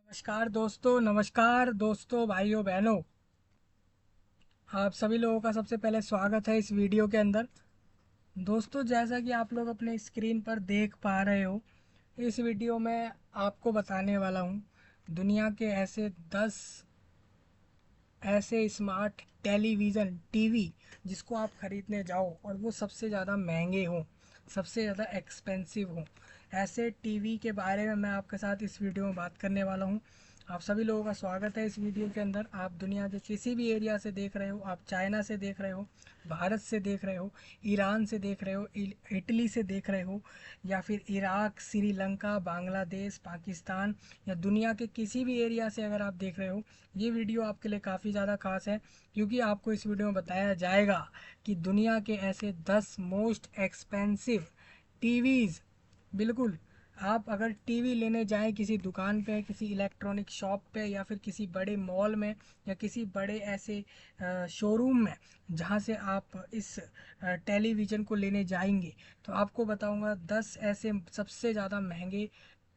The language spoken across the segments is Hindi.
नमस्कार दोस्तों, भाइयों बहनों। आप सभी लोगों का सबसे पहले स्वागत है इस वीडियो के अंदर। दोस्तों, जैसा कि आप लोग अपने स्क्रीन पर देख पा रहे हो, इस वीडियो में आपको बताने वाला हूँ दुनिया के ऐसे 10 ऐसे स्मार्ट टेलीविज़न टीवी जिसको आप ख़रीदने जाओ और वो सबसे ज़्यादा महंगे हों, सबसे ज़्यादा एक्सपेंसिव हों। ऐसे टीवी के बारे में मैं आपके साथ इस वीडियो में बात करने वाला हूँ। आप सभी लोगों का स्वागत है इस वीडियो के अंदर। आप दुनिया के किसी भी एरिया से देख रहे हो, आप चाइना से देख रहे हो, भारत से देख रहे हो, ईरान से देख रहे हो, इटली से देख रहे हो, या फिर इराक, श्रीलंका, बांग्लादेश, पाकिस्तान, या दुनिया के किसी भी एरिया से अगर आप देख रहे हो, ये वीडियो आपके लिए काफ़ी ज़्यादा खास है, क्योंकि आपको इस वीडियो में बताया जाएगा कि दुनिया के ऐसे 10 मोस्ट एक्सपेंसिव टीवीज़। बिल्कुल, आप अगर टीवी लेने जाएं किसी दुकान पे, किसी इलेक्ट्रॉनिक शॉप पे, या फिर किसी बड़े मॉल में, या किसी बड़े ऐसे शोरूम में जहां से आप इस टेलीविज़न को लेने जाएंगे, तो आपको बताऊंगा 10 ऐसे सबसे ज़्यादा महंगे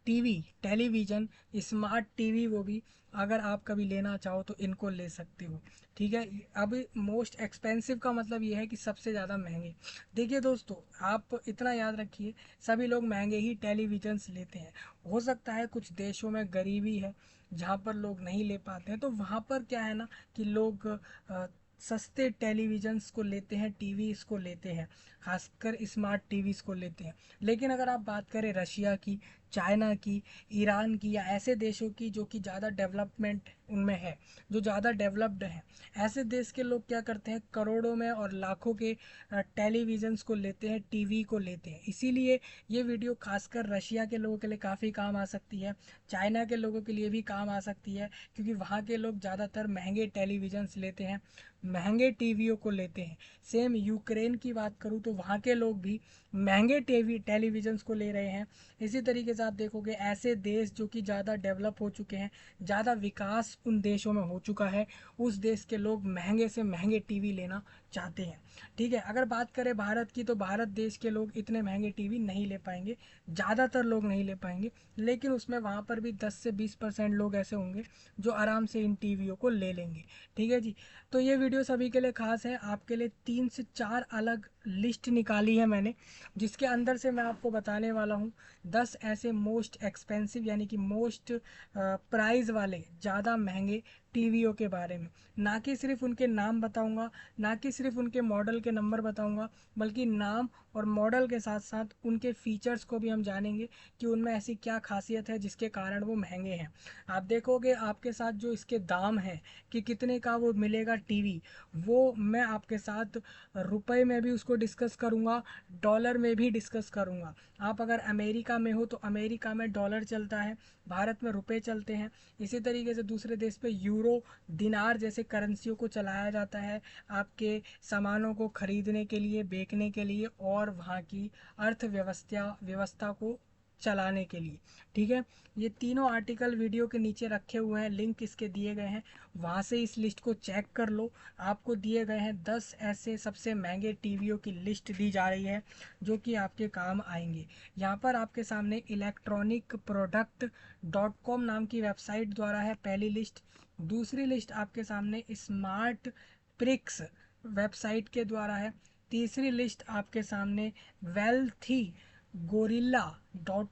टीवी, टेलीविज़न, स्मार्ट टीवी, वो भी अगर आप कभी लेना चाहो तो इनको ले सकते हो। ठीक है। अब मोस्ट एक्सपेंसिव का मतलब ये है कि सबसे ज़्यादा महंगे। देखिए दोस्तों, आप इतना याद रखिए, सभी लोग महंगे ही टेलीविज़न्स लेते हैं। हो सकता है कुछ देशों में गरीबी है जहाँ पर लोग नहीं ले पाते हैं, तो वहाँ पर क्या है ना कि लोग सस्ते टेलीविज़न्स को लेते हैं, टीवीज़ को लेते हैं, खासकर स्मार्ट टीवीज़ को लेते हैं। लेकिन अगर आप बात करें रशिया की, चाइना की, ईरान की, या ऐसे देशों की जो कि ज़्यादा डेवलपमेंट उनमें है, जो ज़्यादा डेवलप्ड हैं, ऐसे देश के लोग क्या करते हैं, करोड़ों में और लाखों के टेलीविज़न्स को लेते हैं, टीवी को लेते हैं। इसीलिए ये वीडियो खासकर रशिया के लोगों के लिए काफ़ी काम आ सकती है, चाइना के लोगों के लिए भी काम आ सकती है, क्योंकि वहाँ के लोग ज़्यादातर महंगे टेलीविज़न्स लेते हैं, महंगे टीवियों को लेते हैं। सेम यूक्रेन की बात करूँ तो वहाँ के लोग भी महंगे टेलीविज़न्स को ले रहे हैं। इसी तरीके से आप देखोगे ऐसे देश जो कि ज़्यादा डेवलप हो चुके हैं, ज़्यादा विकास उन देशों में हो चुका है, उस देश के लोग महंगे से महंगे टीवी लेना चाहते हैं। ठीक है। अगर बात करें भारत की, तो भारत देश के लोग इतने महंगे टीवी नहीं ले पाएंगे, ज़्यादातर लोग नहीं ले पाएंगे, लेकिन उसमें वहाँ पर भी 10 से 20% लोग ऐसे होंगे जो आराम से इन टीवियों को ले लेंगे। ठीक है जी। तो ये वीडियो सभी के लिए खास है। आपके लिए 3 से 4 अलग लिस्ट निकाली है मैंने, जिसके अंदर से मैं आपको बताने वाला हूँ 10 ऐसे मोस्ट एक्सपेंसिव, यानी कि मोस्ट प्राइस वाले, ज़्यादा महंगे टीवियों के बारे में। ना कि सिर्फ उनके नाम बताऊंगा, ना कि सिर्फ उनके मॉडल के नंबर बताऊंगा, बल्कि नाम और मॉडल के साथ साथ उनके फीचर्स को भी हम जानेंगे कि उनमें ऐसी क्या खासियत है जिसके कारण वो महंगे हैं। आप देखोगे आपके साथ जो इसके दाम है कि कितने का वो मिलेगा टीवी, वो मैं आपके साथ रुपए में भी उसको डिस्कस करूंगा, डॉलर में भी डिस्कस करूंगा। आप अगर अमेरिका में हो तो अमेरिका में डॉलर चलता है, भारत में रुपए चलते हैं। इसी तरीके से दूसरे देश पे यूरो, दिनार जैसे करेंसियों को चलाया जाता है आपके सामानों को खरीदने के लिए, बेचने के लिए, और वहाँ की अर्थव्यवस्था व्यवस्था को चलाने के लिए। ठीक है। ये तीनों आर्टिकल वीडियो के नीचे रखे हुए हैं, लिंक इसके दिए गए हैं, वहाँ से इस लिस्ट को चेक कर लो। आपको दिए गए हैं 10 ऐसे सबसे महंगे टीवियों की लिस्ट दी जा रही है जो कि आपके काम आएंगे। यहाँ पर आपके सामने इलेक्ट्रॉनिक प्रोडक्ट .com नाम की वेबसाइट द्वारा है पहली लिस्ट। दूसरी लिस्ट आपके सामने स्मार्ट प्रिक्स वेबसाइट के द्वारा है। तीसरी लिस्ट आपके सामने वेल्थी गोरिल्ला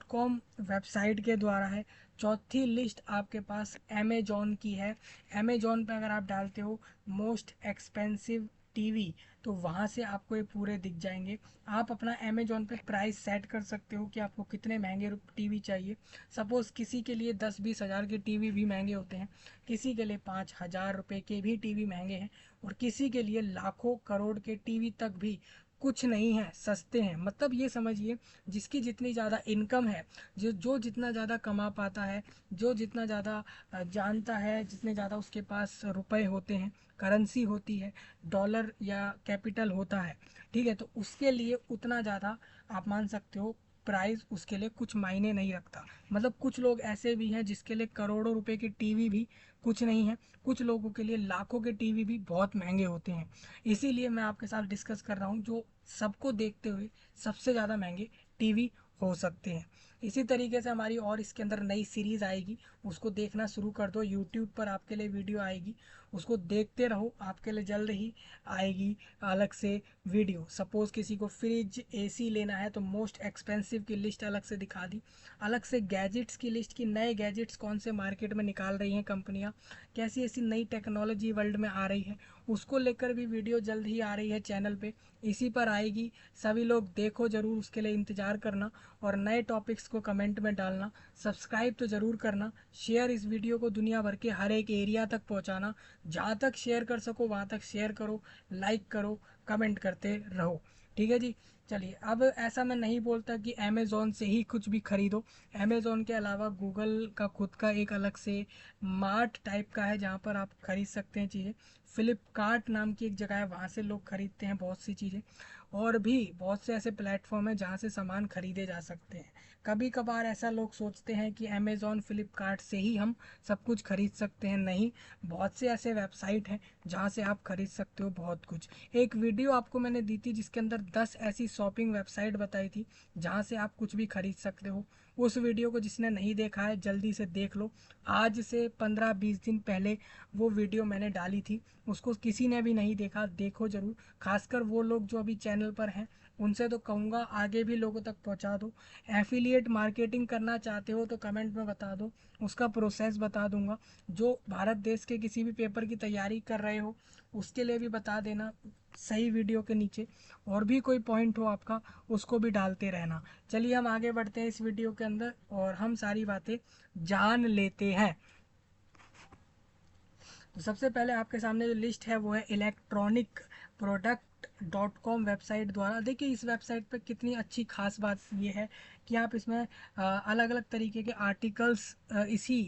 .com वेबसाइट के द्वारा है। चौथी लिस्ट आपके पास अमेजोन की है। अमेजोन पे अगर आप डालते हो मोस्ट एक्सपेंसिव टीवी, तो वहाँ से आपको ये पूरे दिख जाएंगे। आप अपना अमेजोन पे प्राइस सेट कर सकते हो कि आपको कितने महंगे टीवी चाहिए। सपोज़ किसी के लिए 10-20 हज़ार के टीवी भी महंगे होते हैं, किसी के लिए 5 हज़ार रुपये के भी टीवी महंगे हैं, और किसी के लिए लाखों करोड़ के टीवी तक भी कुछ नहीं है, सस्ते हैं। मतलब ये समझिए, जिसकी जितनी ज़्यादा इनकम है, जो जितना ज़्यादा कमा पाता है, जो जितना ज़्यादा जानता है, जितने ज़्यादा उसके पास रुपए होते हैं, करेंसी होती है, डॉलर या कैपिटल होता है, ठीक है, तो उसके लिए उतना ज़्यादा आप मान सकते हो प्राइस उसके लिए कुछ मायने नहीं रखता। मतलब कुछ लोग ऐसे भी हैं जिसके लिए करोड़ों रुपए के टीवी भी कुछ नहीं है, कुछ लोगों के लिए लाखों के टीवी भी बहुत महंगे होते हैं। इसीलिए मैं आपके साथ डिस्कस कर रहा हूँ जो सबको देखते हुए सबसे ज़्यादा महंगे टीवी हो सकते हैं। इसी तरीके से हमारी और इसके अंदर नई सीरीज़ आएगी, उसको देखना शुरू कर दो। यूट्यूब पर आपके लिए वीडियो आएगी, उसको देखते रहो, आपके लिए जल्द ही आएगी अलग से वीडियो। सपोज़ किसी को फ्रिज एसी लेना है तो मोस्ट एक्सपेंसिव की लिस्ट अलग से दिखा दी, अलग से गैजेट्स की लिस्ट की नए गैजेट्स कौन से मार्केट में निकाल रही हैं कंपनियां, कैसी ऐसी नई टेक्नोलॉजी वर्ल्ड में आ रही है, उसको लेकर भी वीडियो जल्द ही आ रही है चैनल पे, इसी पर आएगी। सभी लोग देखो ज़रूर, उसके लिए इंतज़ार करना और नए टॉपिक्स को कमेंट में डालना। सब्सक्राइब तो ज़रूर करना, शेयर इस वीडियो को दुनिया भर के हर एक एरिया तक पहुंचाना, जहाँ तक शेयर कर सको वहाँ तक शेयर करो, लाइक करो, कमेंट करते रहो। ठीक है जी। चलिए, अब ऐसा मैं नहीं बोलता कि अमेज़ोन से ही कुछ भी खरीदो। अमेज़ोन के अलावा गूगल का खुद का एक अलग से मार्ट टाइप का है जहाँ पर आप खरीद सकते हैं चीज़ें। फ्लिपकार्ट नाम की एक जगह है, वहाँ से लोग खरीदते हैं बहुत सी चीज़ें। और भी बहुत से ऐसे प्लेटफॉर्म हैं जहाँ से सामान खरीदे जा सकते हैं। कभी कभार ऐसा लोग सोचते हैं कि अमेज़ॉन फ्लिपकार्ट से ही हम सब कुछ खरीद सकते हैं, नहीं, बहुत से ऐसे वेबसाइट हैं जहाँ से आप खरीद सकते हो बहुत कुछ। एक वीडियो आपको मैंने दी थी जिसके अंदर 10 ऐसी शॉपिंग वेबसाइट बताई थी जहाँ से आप कुछ भी खरीद सकते हो। उस वीडियो को जिसने नहीं देखा है जल्दी से देख लो। आज से 15-20 दिन पहले वो वीडियो मैंने डाली थी, उसको किसी ने भी नहीं देखा, देखो ज़रूर। खासकर वो लोग जो अभी चैनल पर हैं, उनसे तो कहूँगा आगे भी लोगों तक पहुँचा दो। एफिलिएट मार्केटिंग करना चाहते हो तो कमेंट में बता दो, उसका प्रोसेस बता दूंगा। जो भारत देश के किसी भी पेपर की तैयारी कर रहे हो उसके लिए भी बता देना सही वीडियो के नीचे। और भी कोई पॉइंट हो आपका उसको भी डालते रहना। चलिए हम आगे बढ़ते हैं इस वीडियो के अंदर और हम सारी बातें जान लेते हैं। तो सबसे पहले आपके सामने जो लिस्ट है वो है electronic product dot com website द्वारा। देखिए इस वेबसाइट पे कितनी अच्छी खास बात ये है कि आप इसमें अलग अलग तरीके के आर्टिकल्स इसी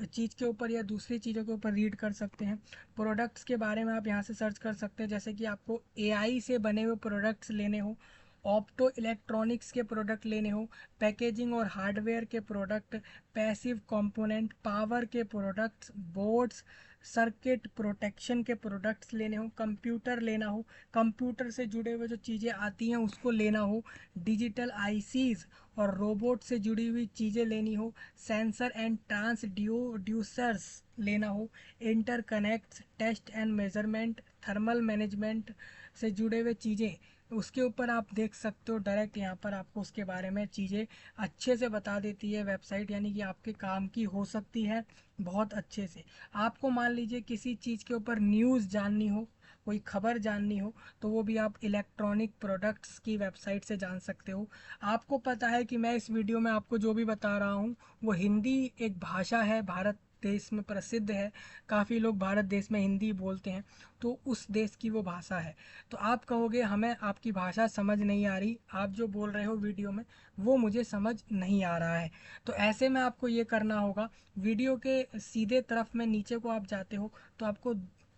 चीज़ के ऊपर या दूसरी चीज़ों के ऊपर रीड कर सकते हैं। प्रोडक्ट्स के बारे में आप यहाँ से सर्च कर सकते हैं, जैसे कि आपको एआई से बने हुए प्रोडक्ट्स लेने हो, ऑप्टो इलेक्ट्रॉनिक्स के प्रोडक्ट लेने हो, पैकेजिंग और हार्डवेयर के प्रोडक्ट, पैसिव कंपोनेंट, पावर के प्रोडक्ट्स, बोर्ड्स, सर्किट प्रोटेक्शन के प्रोडक्ट्स लेने हो, कंप्यूटर लेना हो, कंप्यूटर से जुड़े हुए जो चीज़ें आती हैं उसको लेना हो, डिजिटल आईसीज और रोबोट से जुड़ी हुई चीज़ें लेनी हो, सेंसर एंड ट्रांसड्यूसर्स लेना हो, interconnects, test and measurement, thermal management से जुड़े हुए चीज़ें, उसके ऊपर आप देख सकते हो। डायरेक्ट यहाँ पर आपको उसके बारे में चीज़ें अच्छे से बता देती है वेबसाइट, यानी कि आपके काम की हो सकती है बहुत अच्छे से। आपको मान लीजिए किसी चीज़ के ऊपर न्यूज़ जाननी हो, कोई खबर जाननी हो, तो वो भी आप इलेक्ट्रॉनिक प्रोडक्ट्स की वेबसाइट से जान सकते हो। आपको पता है कि मैं इस वीडियो में आपको जो भी बता रहा हूँ वो हिंदी एक भाषा है, भारत देश में प्रसिद्ध है, काफ़ी लोग भारत देश में हिंदी बोलते हैं, तो उस देश की वो भाषा है। तो आप कहोगे हमें आपकी भाषा समझ नहीं आ रही, आप जो बोल रहे हो वीडियो में वो मुझे समझ नहीं आ रहा है। तो ऐसे में आपको ये करना होगा, वीडियो के सीधे तरफ में नीचे को आप जाते हो तो आपको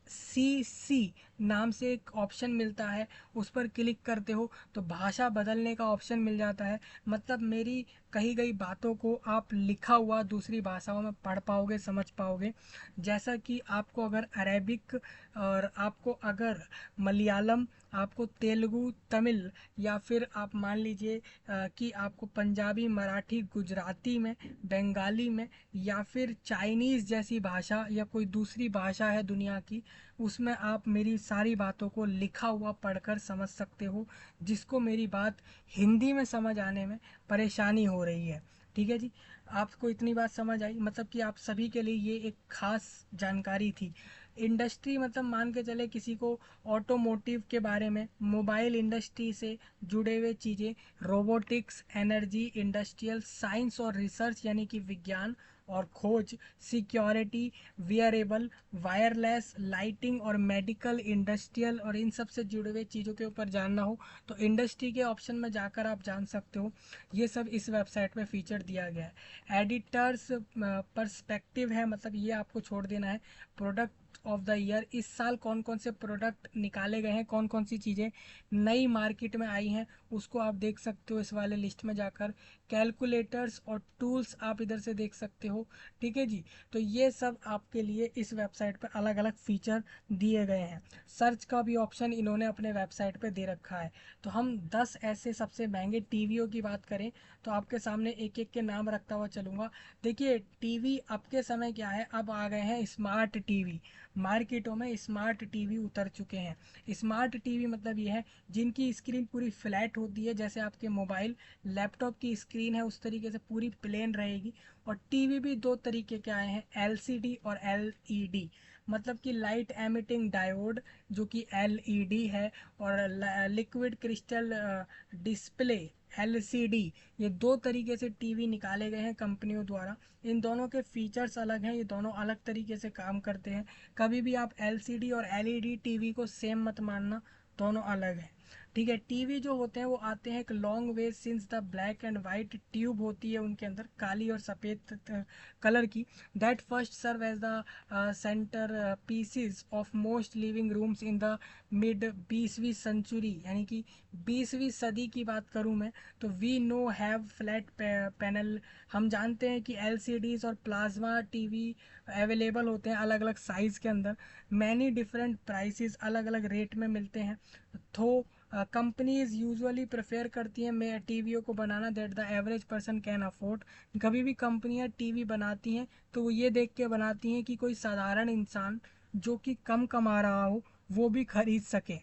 सी नाम से एक ऑप्शन मिलता है, उस पर क्लिक करते हो तो भाषा बदलने का ऑप्शन मिल जाता है। मतलब मेरी कही गई बातों को आप लिखा हुआ दूसरी भाषाओं में पढ़ पाओगे, समझ पाओगे। जैसा कि आपको अगर अरेबिक और आपको अगर मलयालम, आपको तेलुगु, तमिल, या फिर आप मान लीजिए कि आपको पंजाबी, मराठी, गुजराती में, बंगाली में, या फिर चाइनीज़ जैसी भाषा या कोई दूसरी भाषा है दुनिया की, उसमें आप मेरी सारी बातों को लिखा हुआ पढ़कर समझ सकते हो, जिसको मेरी बात हिंदी में समझ आने में परेशानी हो रही है। ठीक है जी। आपको इतनी बात समझ आई, मतलब कि आप सभी के लिए ये एक खास जानकारी थी। इंडस्ट्री मतलब मान के चले किसी को ऑटोमोटिव के बारे में, मोबाइल इंडस्ट्री से जुड़े हुए चीज़ें, रोबोटिक्स, एनर्जी, इंडस्ट्रियल साइंस और रिसर्च यानी कि विज्ञान और खोज, सिक्योरिटी, वियरेबल, वायरलेस, लाइटिंग और मेडिकल, इंडस्ट्रियल और इन सब से जुड़े हुए चीज़ों के ऊपर जानना हो तो इंडस्ट्री के ऑप्शन में जाकर आप जान सकते हो। ये सब इस वेबसाइट में फीचर दिया गया है। एडिटर्स पर्सपेक्टिव है, मतलब ये आपको छोड़ देना है। प्रोडक्ट ऑफ द ईयर, इस साल कौन कौन से प्रोडक्ट निकाले गए हैं, कौन कौन सी चीज़ें नई मार्केट में आई हैं उसको आप देख सकते हो इस वाले लिस्ट में जाकर। कैलकुलेटर्स और टूल्स आप इधर से देख सकते हो, ठीक है जी। तो ये सब आपके लिए इस वेबसाइट पर अलग अलग फीचर दिए गए हैं। सर्च का भी ऑप्शन इन्होंने अपने वेबसाइट पे दे रखा है। तो हम 10 ऐसे सबसे महंगे टीवीओ की बात करें तो आपके सामने एक एक के नाम रखता हुआ चलूँगा। देखिए टीवी अब के समय क्या है, अब आ गए हैं स्मार्ट टीवी। मार्केटों में स्मार्ट टीवी उतर चुके हैं। स्मार्ट टीवी मतलब ये है जिनकी स्क्रीन पूरी फ्लैट होती है, जैसे आपके मोबाइल लैपटॉप की स्क्रीन है उस तरीके से पूरी प्लेन रहेगी। और टीवी भी दो तरीके के आए हैं, एलसीडी और एलईडी। मतलब कि लाइट एमिटिंग डायोड जो कि एलईडी है, और लिक्विड क्रिस्टल डिस्प्ले एलसीडी। ये दो तरीके से टीवी निकाले गए हैं कंपनियों द्वारा। इन दोनों के फीचर्स अलग हैं, ये दोनों अलग तरीके से काम करते हैं। कभी भी आप एलसीडी और एलईडी टीवी को सेम मत मानना, दोनों अलग हैं, ठीक है। टीवी जो होते हैं वो आते हैं एक long way since the black and white tube होती है उनके अंदर, काली और सफ़ेद कलर की। That first serve as the centre pieces of most living rooms in the mid 20वीं सेंचुरी, यानी कि 20वीं सदी की बात करूं मैं तो we know have flat panel. हम जानते हैं कि एलसीडीज और प्लाज्मा टीवी अवेलेबल होते हैं अलग अलग साइज़ के अंदर। मैनी डिफरेंट प्राइसेस, अलग अलग रेट में मिलते हैं। तो कंपनीज यूजुअली प्रेफर करती हैं मैं टीवीओ को बनाना that the average person can afford. कभी भी कंपनियां टीवी बनाती हैं तो वो ये देख के बनाती हैं कि कोई साधारण इंसान जो कि कम कमा रहा हो वो भी खरीद सके।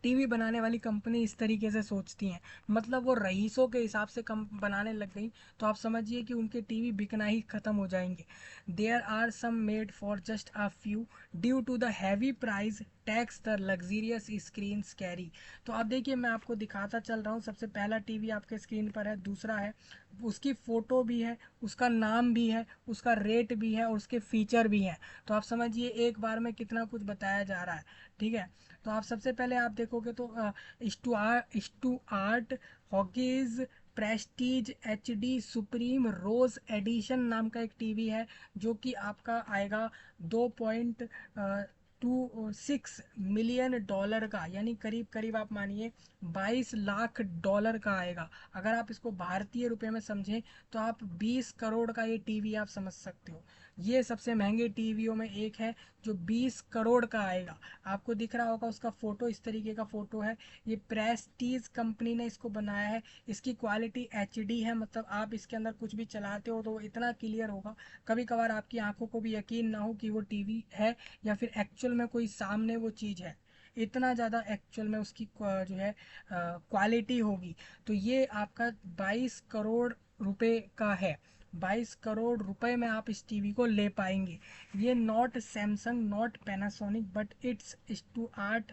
टीवी बनाने वाली कंपनी इस तरीके से सोचती हैं, मतलब वो रईसों के हिसाब से कम बनाने लग गई तो आप समझिए कि उनके टीवी बिकना ही ख़त्म हो जाएंगे। There are some made for just a few due to the heavy price tags the luxurious screen carry. तो अब देखिए मैं आपको दिखाता चल रहा हूँ। सबसे पहला टीवी आपके स्क्रीन पर है, दूसरा है, उसकी फ़ोटो भी है, उसका नाम भी है, उसका रेट भी है और उसके फीचर भी हैं। तो आप समझिए एक बार में कितना कुछ बताया जा रहा है, ठीक है। तो आप सबसे पहले आप देखोगे तो Stuart Hughes Prestige HD Supreme Rose Edition नाम का एक टीवी है, जो कि आपका आएगा 2.26 मिलियन डॉलर का, यानी करीब करीब आप मानिए 22 लाख डॉलर का आएगा। अगर आप इसको भारतीय रुपए में समझें तो आप 20 करोड़ का ये टीवी आप समझ सकते हो। ये सबसे महंगे टीवियों में एक है जो 20 करोड़ का आएगा। आपको दिख रहा होगा उसका फ़ोटो, इस तरीके का फ़ोटो है। ये प्रेस्टीज कंपनी ने इसको बनाया है। इसकी क्वालिटी एचडी है, मतलब आप इसके अंदर कुछ भी चलाते हो तो वो इतना क्लियर होगा, कभी कभार आपकी आंखों को भी यकीन ना हो कि वो टीवी है या फिर एक्चुअल में कोई सामने वो चीज़ है। इतना ज़्यादा एक्चुअल में उसकी जो है क्वालिटी होगी। तो ये आपका 22 करोड़ रुपए का है। 22 करोड़ रुपए में आप इस टीवी को ले पाएंगे। ये not Samsung not Panasonic but it's Stuart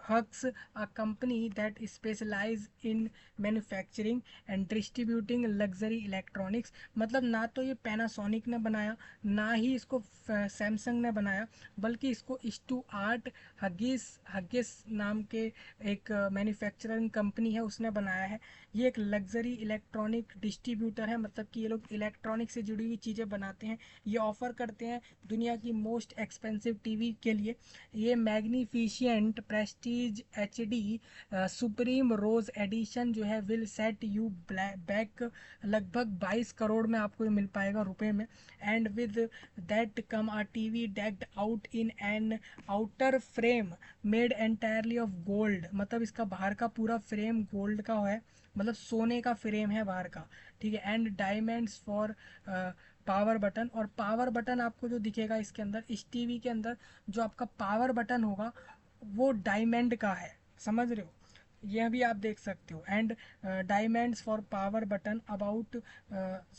Hughes, a company that specialise in manufacturing and distributing luxury electronics. मतलब ना तो ये पैनासोनिक ने बनाया, ना ही इसको सैमसंग ने बनाया, बल्कि इसको स्टुआर्ट हगिस हगिस नाम के एक मैन्युफैक्चरिंग कंपनी है उसने बनाया है। ये एक लग्जरी इलेक्ट्रॉनिक डिस्ट्रीब्यूटर है, मतलब कि ये लोग इलेक्ट्रॉनिक से जुड़ी हुई चीज़ें बनाते हैं। ये ऑफ़र करते हैं दुनिया की मोस्ट एक्सपेंसिव टीवी के लिए। ये magnificent Prestige HD Supreme Rose addition जो है विल सेट यू बैक लगभग 22 करोड़ में आपको ये मिल पाएगा रुपए में। And with that come a TV decked out in an outer frame made entirely of gold. मतलब इसका बाहर का पूरा फ्रेम गोल्ड का है, मतलब सोने का फ्रेम है बाहर का, ठीक है। And diamonds for power button, और पावर बटन आपको जो दिखेगा इसके अंदर, इस टीवी के अंदर जो आपका पावर बटन होगा वो डायमंड का है, समझ रहे हो। यह भी आप देख सकते हो। And diamonds for power button about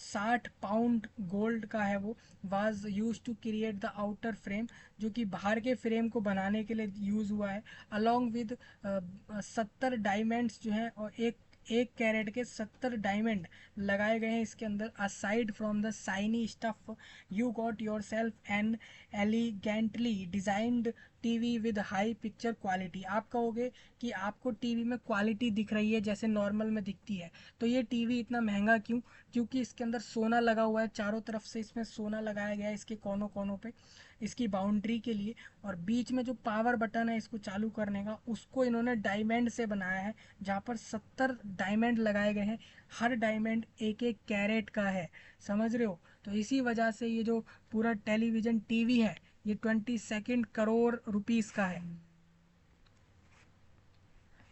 60 pound gold का है वो, was use to create the outer frame, जो कि बाहर के फ्रेम को बनाने के लिए यूज़ हुआ है। अलॉन्ग विद 70 डायमंड्स जो हैं, और एक कैरेट के 70 डायमंड लगाए गए हैं इसके अंदर। Aside from the shiny stuff you got your self N elegantly designed TV with high picture quality. आप कहोगे कि आपको टीवी में क्वालिटी दिख रही है जैसे नॉर्मल में दिखती है, तो ये टीवी इतना महंगा क्यों? क्योंकि इसके अंदर सोना लगा हुआ है, चारों तरफ से इसमें सोना लगाया गया है, इसके कोनों कोनों पे इसकी बाउंड्री के लिए। और बीच में जो पावर बटन है इसको चालू करने का, उसको इन्होंने डायमंड से बनाया है, जहाँ पर 70 डायमंड लगाए गए हैं। हर डायमंड एक एक कैरेट का है, समझ रहे हो? तो इसी वजह से ये जो पूरा टेलीविज़न टीवी है ये 22 करोड़ रुपीस का है।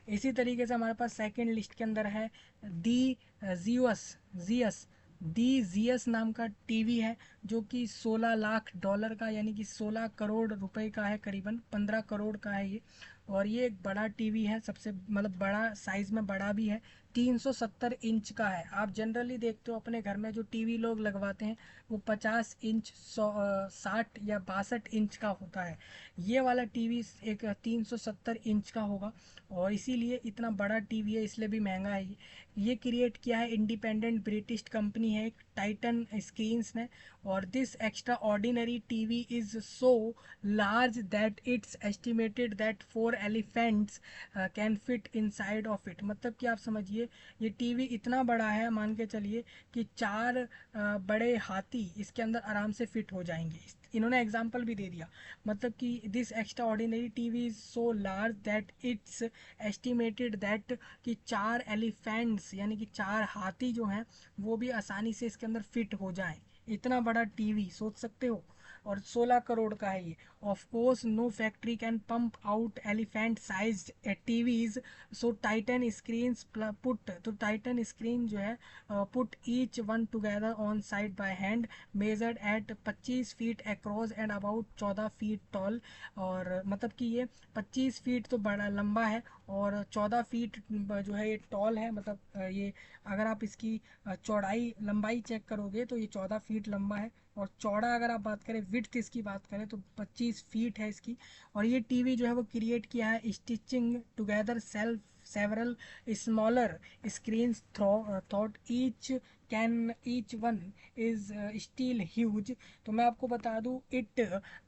इसी तरीके से हमारे पास सेकंड लिस्ट के अंदर है दी जियस जियस दी जियस नाम का टीवी है, जो कि 16 लाख डॉलर का यानी कि 16 करोड़ रुपए का है, करीबन 15 करोड़ का है ये। और ये एक बड़ा टीवी है, सबसे मतलब बड़ा साइज़ में बड़ा भी है। 370 इंच का है। आप जनरली देखते हो अपने घर में जो टीवी लोग लगवाते हैं वो 50 इंच 60 या 62 इंच का होता है। ये वाला टीवी एक 370 इंच का होगा, और इसीलिए इतना बड़ा टीवी है, इसलिए भी महंगा है ये क्रिएट किया है इंडिपेंडेंट ब्रिटिश कंपनी है एक, टाइटन स्क्रीन्स ने। और this extra ordinary TV is so large that it's estimated that 4 elephants can fit inside of it. मतलब कि आप समझिए ये टीवी इतना बड़ा है, मान के चलिए कि 4 बड़े हाथी इसके अंदर आराम से फिट हो जाएंगे। इन्होंने एग्जाम्पल भी दे दिया, मतलब कि this extra ordinary TV is so large that it's estimated that कि 4 एलिफेंट्स यानी कि 4 हाथी जो हैं वो भी आसानी से इसके अंदर फिट हो जाएं। इतना बड़ा टीवी सोच सकते हो, और 16 करोड़ का है ये। Of course no factory can pump out elephant sized TVs, so Titan screens put, तो टाइटन स्क्रीन जो है put each one together on side by hand, measured at 25 feet across and about 14 feet tall. और मतलब कि ये 25 फीट तो बड़ा लंबा है और 14 फीट जो है ये टॉल है। मतलब ये अगर आप इसकी चौड़ाई लंबाई चेक करोगे तो ये 14 फीट लंबा है, और चौड़ा अगर आप बात करें विड्थ इसकी बात करें तो 25 फीट है इसकी। और ये टीवी जो है वो क्रिएट किया है stitching together self several smaller screens thought each one is still huge. तो मैं आपको बता दूं it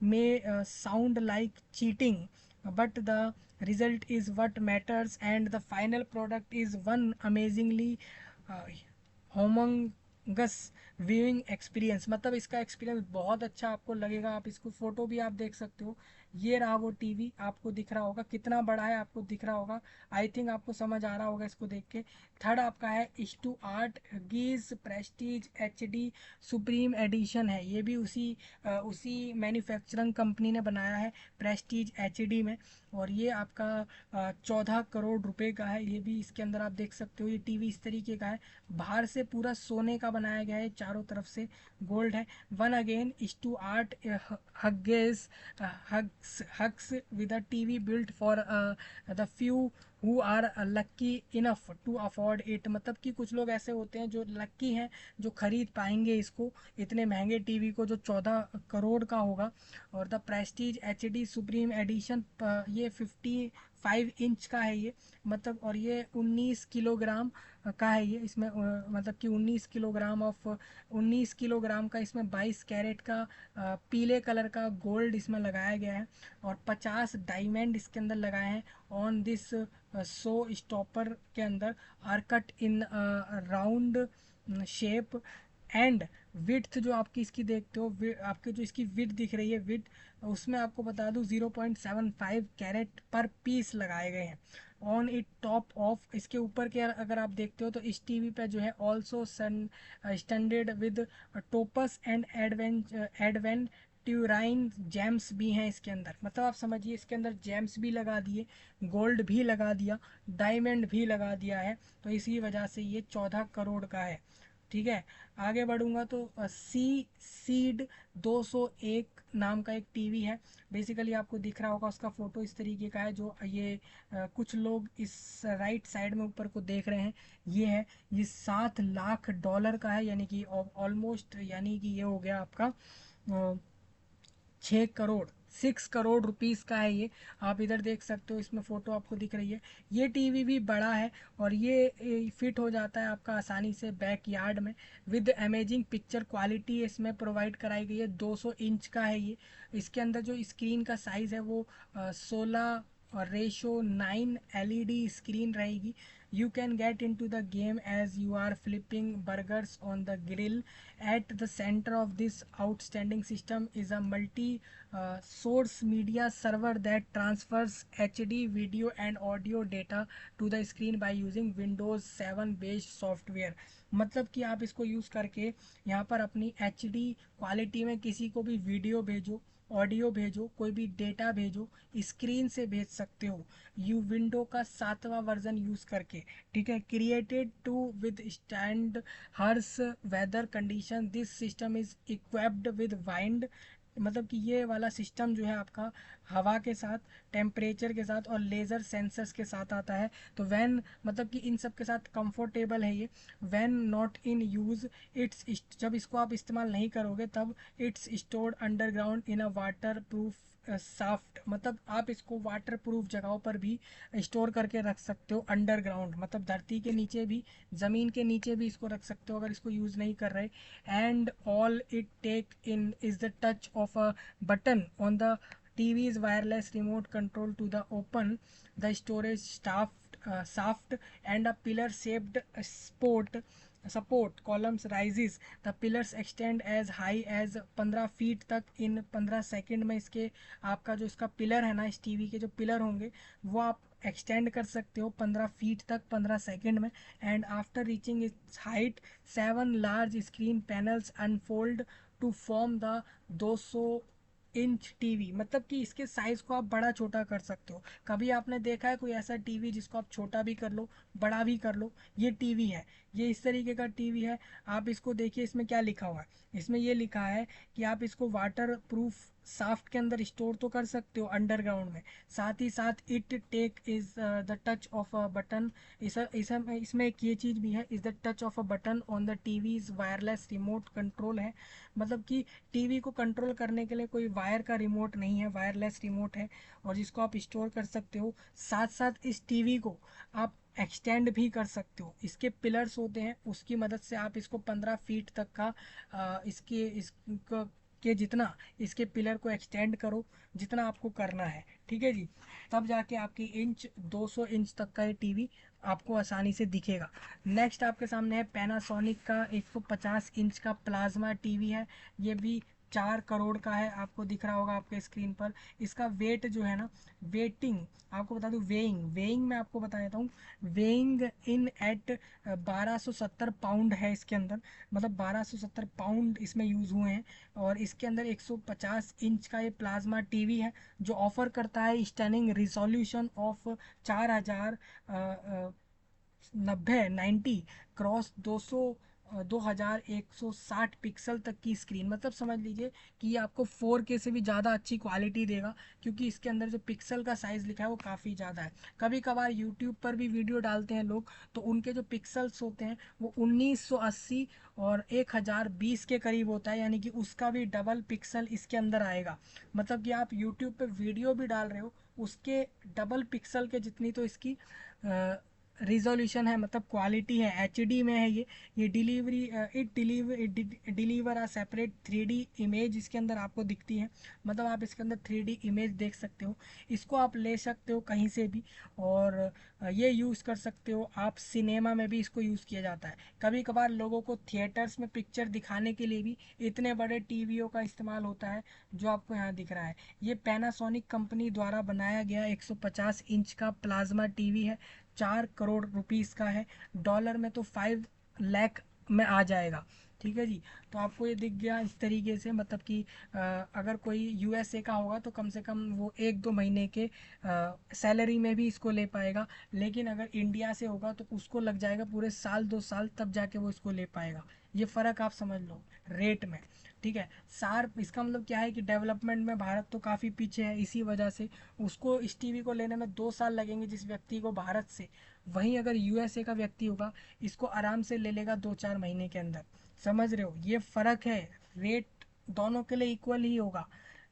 may sound like cheating, but the result is what matters and the final product is one amazingly uh, humongous viewing experience. मतलब इसका एक्सपीरियंस बहुत अच्छा आपको लगेगा। आप इसको फोटो भी आप देख सकते हो, ये रहा वो टीवी, आपको दिख रहा होगा कितना बड़ा है, आपको दिख रहा होगा। आई थिंक आपको समझ आ रहा होगा इसको देख के। थर्ड आपका है Stuart Hughes Prestige HD supreme Edition है, ये भी उसी मैन्युफैक्चरिंग कंपनी ने बनाया है, प्रेस्टीज HD में। और ये आपका 14 करोड़ रुपए का है। ये भी इसके अंदर आप देख सकते हो, ये टीवी इस तरीके का है, बाहर से पूरा सोने का बनाया गया है, चारों तरफ से गोल्ड है। One again is to art hugs hugs with a TV built for the few who are lucky enough to afford it. मतलब कि कुछ लोग ऐसे होते हैं जो लक्की हैं, जो खरीद पाएंगे इसको, इतने महंगे टीवी को जो 14 करोड़ का होगा। और the prestige HD supreme edition ये 55 इंच का है ये, मतलब। और ये 19 किलोग्राम का है ये, इसमें मतलब कि 19 किलोग्राम का इसमें 22 कैरेट का पीले कलर का गोल्ड इसमें लगाया गया है, और 50 डायमंड इसके अंदर लगाए हैं। ऑन दिस शो स्टॉपर के अंदर are cut in round shape and width जो आपकी इसकी देखते हो, आपके जो इसकी विड्थ दिख रही है, विड्थ उसमें आपको बता दूं 0.75 कैरेट पर पीस लगाए गए हैं। ऑन इट टॉप ऑफ, इसके ऊपर के अगर आप देखते हो तो इस टीवी पे जो है also standard with topaz and aventurine gems भी हैं इसके अंदर। मतलब आप समझिए इसके अंदर जेम्स भी लगा दिए, गोल्ड भी लगा दिया, डायमंड भी लगा दिया है, तो इसी वजह से ये 14 करोड़ का है। ठीक है, आगे बढ़ूंगा तो सी सीड 201 नाम का एक टीवी है। बेसिकली आपको दिख रहा होगा उसका फोटो इस तरीके का है, जो ये कुछ लोग इस राइट साइड में ऊपर को देख रहे हैं, ये है। ये 7 लाख डॉलर का है, यानी कि ऑलमोस्ट, यानी कि ये हो गया आपका 6 करोड़ 6 करोड़ रुपीज़ का है ये। आप इधर देख सकते हो, इसमें फ़ोटो आपको दिख रही है। ये टीवी भी बड़ा है और ये फिट हो जाता है आपका आसानी से बैक यार्ड में। विद अमेजिंग पिक्चर क्वालिटी इसमें प्रोवाइड कराई गई है। 200 इंच का है ये। इसके अंदर जो स्क्रीन का साइज़ है वो 16 और रेशो 9 एलईडी स्क्रीन रहेगी। You can get into the game as you are flipping burgers on the grill. At the center of this outstanding system is a multi source media server that transfers HD video and audio data to the screen by using Windows 7 based software. मतलब कि आप इसको यूज़ करके यहाँ पर अपनी HD क्वालिटी में किसी को भी वीडियो भेजो, ऑडियो भेजो, कोई भी डेटा भेजो, स्क्रीन से भेज सकते हो यू विंडो का 7वां वर्जन यूज़ करके। ठीक है, created to withstand harsh weather condition, this system is equipped with wind. मतलब कि ये वाला सिस्टम जो है आपका हवा के साथ, टेम्परेचर के साथ और लेज़र सेंसर्स के साथ आता है। तो वैन मतलब कि इन सब के साथ कंफर्टेबल है ये। When not in use it's, जब इसको आप इस्तेमाल नहीं करोगे तब it's stored underground in a waterproof soft, मतलब आप इसको वाटर प्रूफ जगहों पर भी स्टोर करके रख सकते हो। अंडरग्राउंड मतलब धरती के नीचे भी, ज़मीन के नीचे भी इसको रख सकते हो अगर इसको यूज़ नहीं कर रहे। And all it take in is the touch of a button on the TV's wireless remote control to the open the storage shaft and a pillar shaped support columns rises. The pillars extend as high as 15 feet तक इन 15 सेकेंड में। इसके आपका जो इसका पिलर है ना, इस टीवी के जो पिलर होंगे वो आप एक्सटेंड कर सकते हो 15 फीट तक 15 सेकेंड में। And after reaching its height 7 large screen panels unfold to form the 200 inch TV. मतलब कि इसके साइज को आप बड़ा छोटा कर सकते हो। कभी आपने देखा है कोई ऐसा टीवी जिसको आप छोटा भी कर लो, बड़ा भी कर लो? ये टीवी है, ये इस तरीके का टीवी है। आप इसको देखिए, इसमें क्या लिखा हुआ है। इसमें ये लिखा है कि आप इसको वाटर प्रूफ साफ्ट के अंदर स्टोर तो कर सकते हो अंडरग्राउंड में, साथ ही साथ it take is the touch of a button. इसमें एक ये चीज़ भी है, is the touch of a button on the TV's wireless remote control है। मतलब कि टीवी को कंट्रोल करने के लिए कोई वायर का रिमोट नहीं है, वायरलेस रिमोट है और जिसको आप स्टोर कर सकते हो। साथ साथ इस टीवी को आप एक्सटेंड भी कर सकते हो। इसके पिलर्स होते हैं, उसकी मदद से आप इसको 15 फीट तक का इसको के जितना इसके पिलर को एक्सटेंड करो, जितना आपको करना है। ठीक है जी, तब जाके आपकी 200 इंच तक का ये टीवी आपको आसानी से दिखेगा। नेक्स्ट आपके सामने है पैनासोनिक का 150 इंच का प्लाज्मा टीवी है। ये भी 4 करोड़ का है, आपको दिख रहा होगा आपके स्क्रीन पर। इसका वेट जो है ना, वेटिंग आपको बता दूं, वेइंग वेइंग मैं आपको बता देता हूँ। वेइंग इन एट 1270 पाउंड है इसके अंदर। मतलब 1270 पाउंड इसमें यूज़ हुए हैं। और इसके अंदर 150 इंच का ये प्लाज्मा टीवी है जो ऑफर करता है stunning resolution of 4090 cross 2160 pixel तक की स्क्रीन। मतलब समझ लीजिए कि ये आपको 4K से भी ज़्यादा अच्छी क्वालिटी देगा, क्योंकि इसके अंदर जो पिक्सल का साइज़ लिखा है वो काफ़ी ज़्यादा है। कभी कभार यूट्यूब पर भी वीडियो डालते हैं लोग, तो उनके जो पिक्सल्स होते हैं वो 1980 और 1020 के करीब होता है, यानी कि उसका भी डबल पिक्सल इसके अंदर आएगा। मतलब कि आप यूट्यूब पर वीडियो भी डाल रहे हो, उसके डबल पिक्सल के जितनी तो इसकी रिजोल्यूशन है, मतलब क्वालिटी है। HD में है ये delivery it deliver a separate 3D image इसके अंदर आपको दिखती है। मतलब आप इसके अंदर 3D इमेज देख सकते हो। इसको आप ले सकते हो कहीं से भी और ये यूज़ कर सकते हो आप। सिनेमा में भी इसको यूज़ किया जाता है। कभी कभार लोगों को थिएटर्स में पिक्चर दिखाने के लिए भी इतने बड़े टीवीओ का इस्तेमाल होता है जो आपको यहाँ दिख रहा है। ये पैनासोनिक कंपनी द्वारा बनाया गया 150 इंच का प्लाज्मा टीवी है। 4 करोड़ रुपीज़ का है। डॉलर में तो 5 लाख में आ जाएगा। ठीक है जी, तो आपको ये दिख गया इस तरीके से। मतलब कि अगर कोई USA का होगा तो कम से कम वो 1-2 महीने के सैलरी में भी इसको ले पाएगा। लेकिन अगर इंडिया से होगा तो उसको लग जाएगा पूरे साल 2 साल, तब जाके वो इसको ले पाएगा। ये फ़र्क आप समझ लो रेट में। ठीक है, सार इसका मतलब क्या है कि डेवलपमेंट में भारत तो काफ़ी पीछे है। इसी वजह से उसको इस टीवी को लेने में 2 साल लगेंगे जिस व्यक्ति को भारत से। वहीं अगर USA का व्यक्ति होगा, इसको आराम से ले लेगा 2-4 महीने के अंदर। समझ रहे हो, ये फ़र्क है। रेट दोनों के लिए इक्वल ही होगा।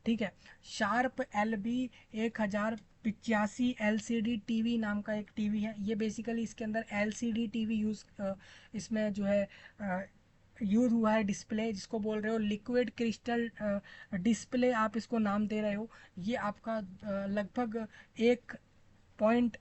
ठीक है। शार्प LB 1085 LCD टीवी नाम का एक टीवी है। ये बेसिकली इसके अंदर LCD टीवी इसमें जो है यूज हुआ है। डिस्प्ले जिसको बोल रहे हो लिक्विड क्रिस्टल डिस्प्ले आप इसको नाम दे रहे हो। ये आपका लगभग एक पॉइंट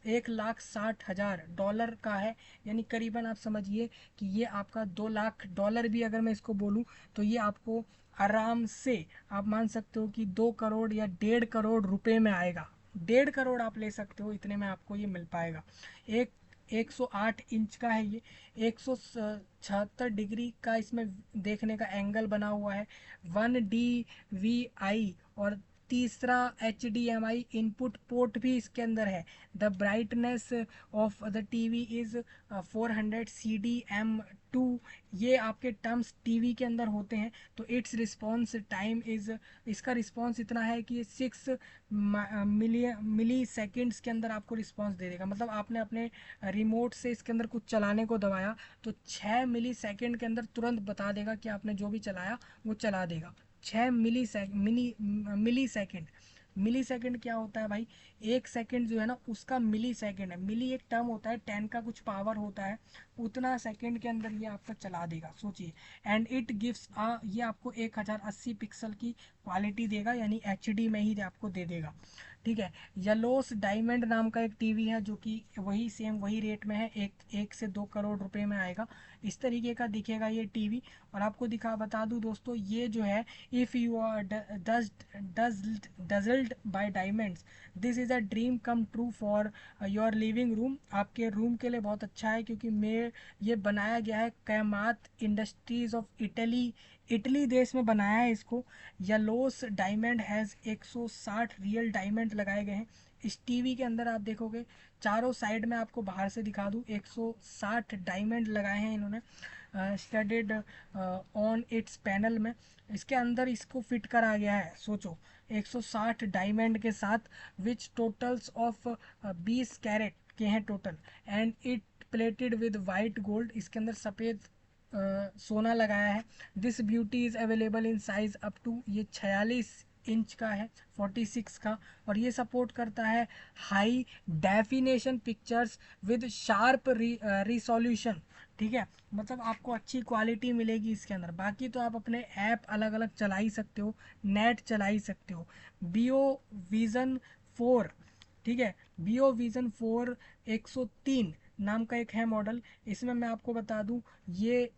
1,60,000 डॉलर का है। यानी करीबन आप समझिए कि ये आपका $2 लाख भी अगर मैं इसको बोलूँ तो ये आपको आराम से आप मान सकते हो कि 2 करोड़ या 1.5 करोड़ रुपए में आएगा। 1.5 करोड़ आप ले सकते हो, इतने में आपको ये मिल पाएगा। एक 108 इंच का है ये। 176 डिग्री का इसमें देखने का एंगल बना हुआ है। 1 DVI और तीसरा HDMI इनपुट पोर्ट भी इसके अंदर है। The brightness of the TV is 400 CDM2। ये आपके टर्म्स टीवी के अंदर होते हैं। तो इट्स रिस्पॉन्स टाइम इज, इसका रिस्पॉन्स इतना है कि 6 मिली सेकेंड्स के अंदर आपको रिस्पॉन्स दे देगा। मतलब आपने अपने रिमोट से इसके अंदर कुछ चलाने को दबाया तो 6 मिली सेकेंड के अंदर तुरंत बता देगा कि आपने जो भी चलाया वो चला देगा। 6 मिली सेकेंड। मिली सेकेंड क्या होता है भाई? एक सेकेंड जो है ना उसका मिली सेकेंड है। मिली एक टर्म होता है, 10 का कुछ पावर होता है, उतना सेकेंड के अंदर ये आपका चला देगा, सोचिए। एंड इट गिव्स ये आपको 1080 पिक्सल की क्वालिटी देगा, यानी HD में ही आपको दे देगा। ठीक है। येलोस डायमंड नाम का एक टीवी है जो कि वही सेम वही रेट में है, एक से 2 करोड़ रुपए में आएगा। इस तरीके का दिखेगा ये टीवी। और आपको बता दूं दोस्तों, ये जो है if you are dazzled by diamonds, this is a dream come true for your living room. आपके रूम के लिए बहुत अच्छा है, क्योंकि ये बनाया गया है कैमात इंडस्ट्रीज ऑफ इटली, इटली देश में बनाया है इसको। येलोस डायमंड हैज़ 160 रियल डायमंड लगाए गए हैं इस टीवी के अंदर। आप देखोगे चारों साइड में, आपको बाहर से दिखा दूं, 160 डायमंड लगाए हैं इन्होंने स्टडेड ऑन इट्स पैनल में। इसके अंदर इसको फिट करा गया है, सोचो, 160 डायमंड के साथ, विच टोटल्स ऑफ 20 कैरेट के हैं total. And it plated with white gold, इसके अंदर सफ़ेद सोना लगाया है। This beauty is available in size up to, ये 46 इंच का है, 46 का। और ये सपोर्ट करता है high definition pictures with sharp resolution. ठीक है, मतलब आपको अच्छी क्वालिटी मिलेगी इसके अंदर। बाकी तो आप अपने ऐप अलग अलग चला ही सकते हो, नेट चला ही सकते हो। बियो विज़न 4, ठीक है, बियो विज़न 4 103 नाम का एक है मॉडल। इसमें मैं आपको बता दूं, ये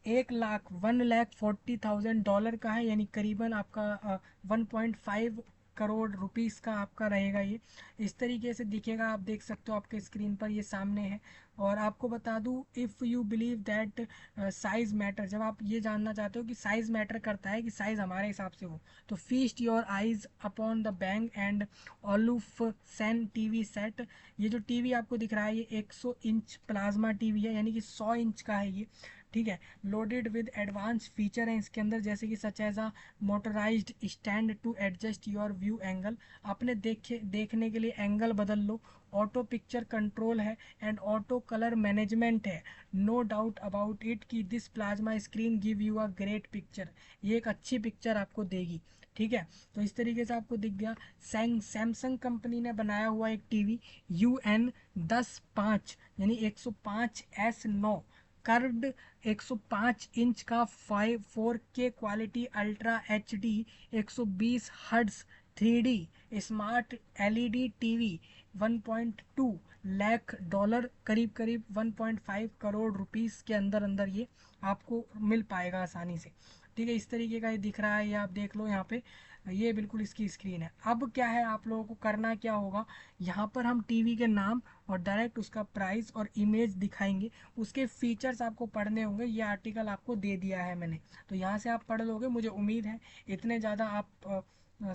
1,40,000 का है, यानी करीबन आपका 1.5 करोड़ रुपीस का आपका रहेगा ये। इस तरीके से दिखेगा, आप देख सकते हो आपके स्क्रीन पर, ये सामने है। और आपको बता दूं, if you believe that size matter, जब आप ये जानना चाहते हो कि साइज़ मैटर करता है, कि साइज़ हमारे हिसाब से हो, तो feast your eyes upon the Bang and Olufsen TV set. ये जो टीवी आपको दिख रहा है ये 100 इंच प्लाज्मा टीवी है, यानी कि 100 इंच का है ये। ठीक है, लोडेड विद एडवांस फीचर हैं इसके अंदर, जैसे कि such as a motorized stand to adjust your view angle, अपने देखने के लिए एंगल बदल लो। ऑटो पिक्चर कंट्रोल है एंड ऑटो कलर मैनेजमेंट है। नो डाउट अबाउट इट कि this plasma screen give you a great picture, ये एक अच्छी पिक्चर आपको देगी। ठीक है, तो इस तरीके से आपको दिख गया। सैमसंग कंपनी ने बनाया हुआ एक टीवी UN10-5, यानी 105S9 कर्व्ड 105 इंच का 4K quality ultra HD 120 hertz 3D smart LED TV 1.2 lakh dollar, करीब करीब 1.5 करोड़ रुपीस के अंदर अंदर ये आपको मिल पाएगा आसानी से। ठीक है, इस तरीके का ये दिख रहा है, ये आप देख लो यहाँ पे, ये बिल्कुल इसकी स्क्रीन है। अब क्या है, आप लोगों को करना क्या होगा, यहाँ पर हम टीवी के नाम और डायरेक्ट उसका प्राइस और इमेज दिखाएंगे। उसके फीचर्स आपको पढ़ने होंगे, ये आर्टिकल आपको दे दिया है मैंने, तो यहाँ से आप पढ़ लोगे। मुझे उम्मीद है इतने ज़्यादा आप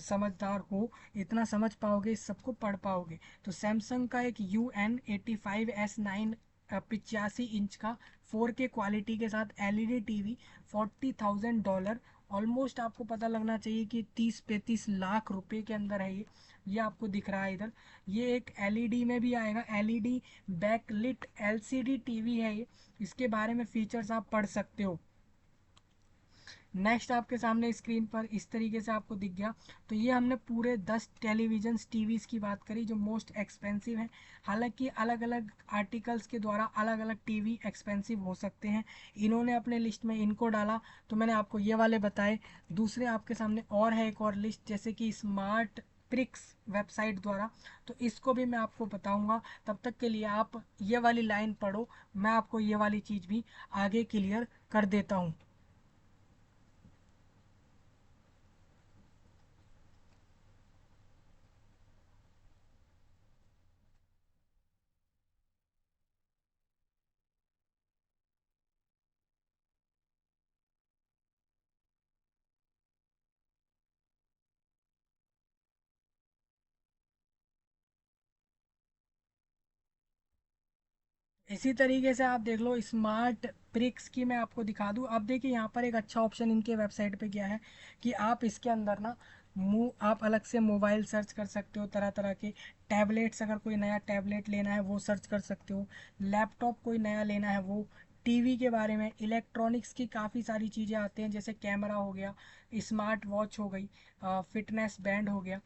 समझदार हो, इतना समझ पाओगे, इस सबको पढ़ पाओगे। तो सैमसंग का एक UN85S9 85 इंच का 4K क्वालिटी के साथ LED टीवी $40,000, ऑलमोस्ट आपको पता लगना चाहिए कि 30-35 लाख रुपए के अंदर है ये आपको दिख रहा है इधर। ये एक LED में भी आएगा, LED बैकलिट LCD टीवी है ये। इसके बारे में फीचर्स आप पढ़ सकते हो। नेक्स्ट आपके सामने स्क्रीन पर इस तरीके से आपको दिख गया। तो ये हमने पूरे 10 टेलीविजन टीवीज की बात करी जो मोस्ट एक्सपेंसिव हैं। हालांकि अलग अलग आर्टिकल्स के द्वारा अलग अलग टीवी एक्सपेंसिव हो सकते हैं, इन्होंने अपने लिस्ट में इनको डाला तो मैंने आपको ये वाले बताए। दूसरे आपके सामने और है एक और लिस्ट, जैसे कि स्मार्ट प्रिक्स वेबसाइट द्वारा, तो इसको भी मैं आपको बताऊंगा। तब तक के लिए आप ये वाली लाइन पढ़ो, मैं आपको ये वाली चीज़ भी आगे क्लियर कर देता हूँ। इसी तरीके से आप देख लो स्मार्ट प्रिक्स की मैं आपको दिखा दूँ। अब देखिए यहाँ पर एक अच्छा ऑप्शन इनके वेबसाइट पे क्या है कि आप इसके अंदर ना आप अलग से मोबाइल सर्च कर सकते हो, तरह तरह के टैबलेट्स, अगर कोई नया टैबलेट लेना है वो सर्च कर सकते हो, लैपटॉप कोई नया लेना है वो, टीवी के बारे में, इलेक्ट्रॉनिक्स की काफ़ी सारी चीज़ें आती हैं, जैसे कैमरा हो गया, स्मार्ट वॉच हो गई, फिटनेस बैंड हो गया,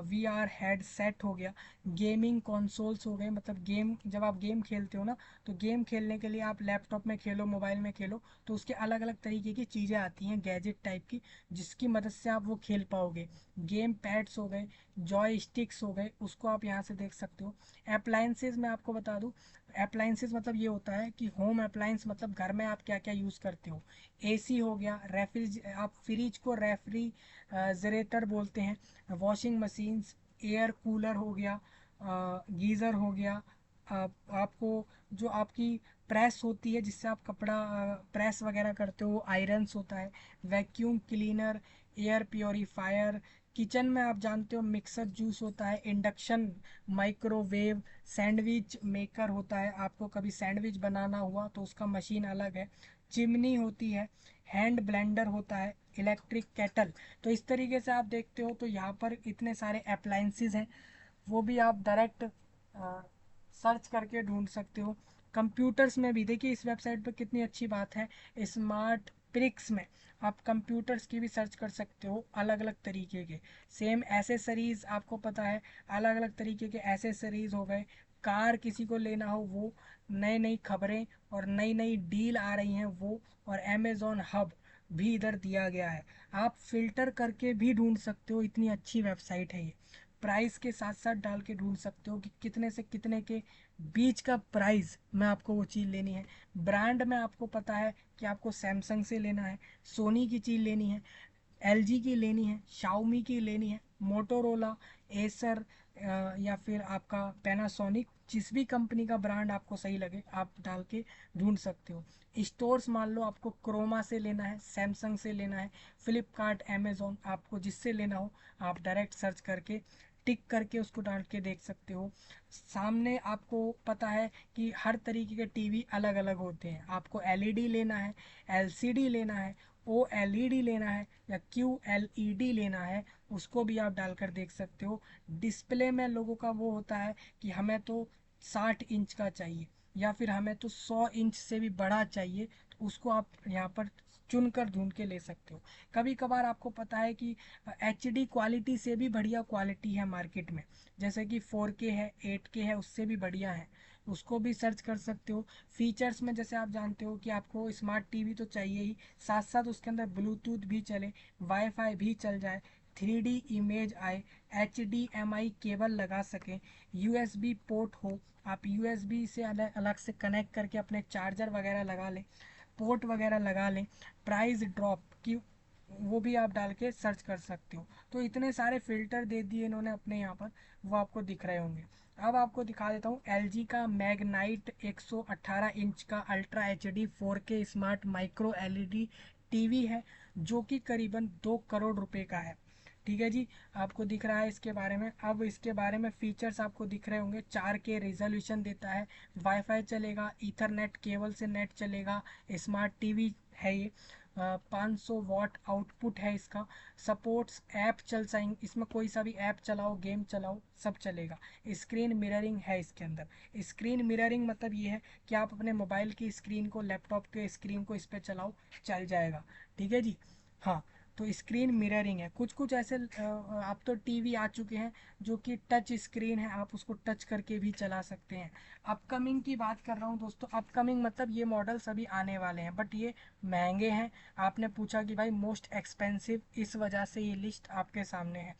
वी आर हेडसेट हो गया, गेमिंग कंसोल्स हो गए, मतलब गेम, जब आप गेम खेलते हो ना, तो गेम खेलने के लिए आप लैपटॉप में खेलो, मोबाइल में खेलो, तो उसके अलग अलग तरीके की चीज़ें आती हैं गैजेट टाइप की, जिसकी मदद से आप वो खेल पाओगे। गेम पैड्स हो गए, जॉय स्टिक्स हो गए, उसको आप यहाँ से देख सकते हो। अप्लाइंसेज मैं आपको बता दूँ, अप्लाइंसेज मतलब ये होता है कि होम अप्लाइंस मतलब घर में आप क्या क्या यूज़ करते हो। एसी हो गया, रेफ्रिज, आप फ्रिज को रेफ्रिजरेटर बोलते हैं, वॉशिंग मशीन्स, एयर कूलर हो गया, गीज़र हो गया, आपको जो आपकी प्रेस होती है जिससे आप कपड़ा प्रेस वगैरह करते हो, आयरन्स होता है, vacuum cleaner, air purifier, kitchen में आप जानते हो मिक्सर जूस होता है, इंडक्शन माइक्रोवेव, सैंडविच मेकर होता है, आपको कभी सैंडविच बनाना हुआ तो उसका मशीन अलग है, चिमनी होती है, हैंड ब्लेंडर होता है, इलेक्ट्रिक केटल। तो इस तरीके से आप देखते हो तो यहाँ पर इतने सारे अप्लाइंसेस हैं, वो भी आप डायरेक्ट सर्च करके ढूंढ सकते हो। कंप्यूटर्स में भी देखिए इस वेबसाइट पर कितनी अच्छी बात है, स्मार्ट प्रिक्स में आप कंप्यूटर्स की भी सर्च कर सकते हो, अलग अलग तरीके के। सेम एसेसरीज आपको पता है, अलग अलग तरीके के एसेसरीज हो गए, कार किसी को लेना हो वो, नई नई खबरें और नई नई डील आ रही हैं वो, और अमेज़ॉन हब भी इधर दिया गया है। आप फिल्टर करके भी ढूंढ सकते हो, इतनी अच्छी वेबसाइट है ये। प्राइस के साथ साथ डाल के ढूंढ सकते हो कि कितने से कितने के बीच का प्राइस में आपको वो चीज़ लेनी है। ब्रांड में आपको पता है कि आपको सैमसंग से लेना है, सोनी की चीज़ लेनी है, एलजी की लेनी है, शाओमी की लेनी है, मोटोरोला, एसर, या फिर आपका पैनासोनिक, जिस भी कंपनी का ब्रांड आपको सही लगे आप डाल के ढूंढ सकते हो। स्टोर्स मान लो आपको क्रोमा से लेना है, सैमसंग से लेना है, फ्लिपकार्ट, अमेज़ोन, आपको जिससे लेना हो आप डायरेक्ट सर्च करके टिक करके उसको डाल के देख सकते हो। सामने आपको पता है कि हर तरीके के टीवी अलग अलग होते हैं, आपको एलईडी लेना है, एलसीडी लेना है, ओ एलईडी लेना है, या क्यू एलईडी लेना है, उसको भी आप डालकर देख सकते हो। डिस्प्ले में लोगों का वो होता है कि हमें तो 60 इंच का चाहिए, या फिर हमें तो 100 इंच से भी बड़ा चाहिए, तो उसको आप यहाँ पर चुनकर ढूंढ के ले सकते हो। कभी कभार आपको पता है कि एचडी क्वालिटी से भी बढ़िया क्वालिटी है मार्केट में, जैसे कि 4K है, 8K है, उससे भी बढ़िया है, उसको भी सर्च कर सकते हो। फीचर्स में जैसे आप जानते हो कि आपको स्मार्ट टीवी तो चाहिए ही, साथ साथ उसके अंदर ब्लूटूथ भी चले, वाईफाई भी चल जाए, 3D इमेज आए, HDMI केबल लगा सकें, USB पोर्ट हो, आप USB से अलग अलग से कनेक्ट करके अपने चार्जर वगैरह लगा लें, पोर्ट वगैरह लगा लें, प्राइस ड्रॉप की वो भी आप डाल के सर्च कर सकते हो। तो इतने सारे फिल्टर दे दिए इन्होंने अपने यहाँ पर, वो आपको दिख रहे होंगे। अब आपको दिखा देता हूँ LG का मैग्नाइट 118 इंच का ultra HD 4K smart micro LED TV है, जो कि करीबन 2 करोड़ रुपए का है। ठीक है जी, आपको दिख रहा है इसके बारे में। अब इसके बारे में फीचर्स आपको दिख रहे होंगे, 4K रेजोल्यूशन देता है, वाईफाई चलेगा, ईथरनेट केबल से नेट चलेगा, स्मार्ट टीवी है ये, 500 वाट आउटपुट है इसका। सपोर्ट्स ऐप चल जाएंगे, इसमें कोई सा भी ऐप चलाओ, गेम चलाओ, सब चलेगा। स्क्रीन मिररिंग है इसके अंदर। स्क्रीन मिररिंग मतलब ये है कि आप अपने मोबाइल की स्क्रीन को, लैपटॉप के स्क्रीन को इस पर चलाओ, चल जाएगा। ठीक है जी। हाँ, तो स्क्रीन मिररिंग है। कुछ कुछ ऐसे आप तो टीवी आ चुके हैं जो कि टच स्क्रीन है, आप उसको टच करके भी चला सकते हैं। अपकमिंग की बात कर रहा हूँ दोस्तों, अपकमिंग मतलब ये मॉडल्स अभी आने वाले हैं, बट ये महंगे हैं। आपने पूछा कि भाई मोस्ट एक्सपेंसिव, इस वजह से ये लिस्ट आपके सामने है।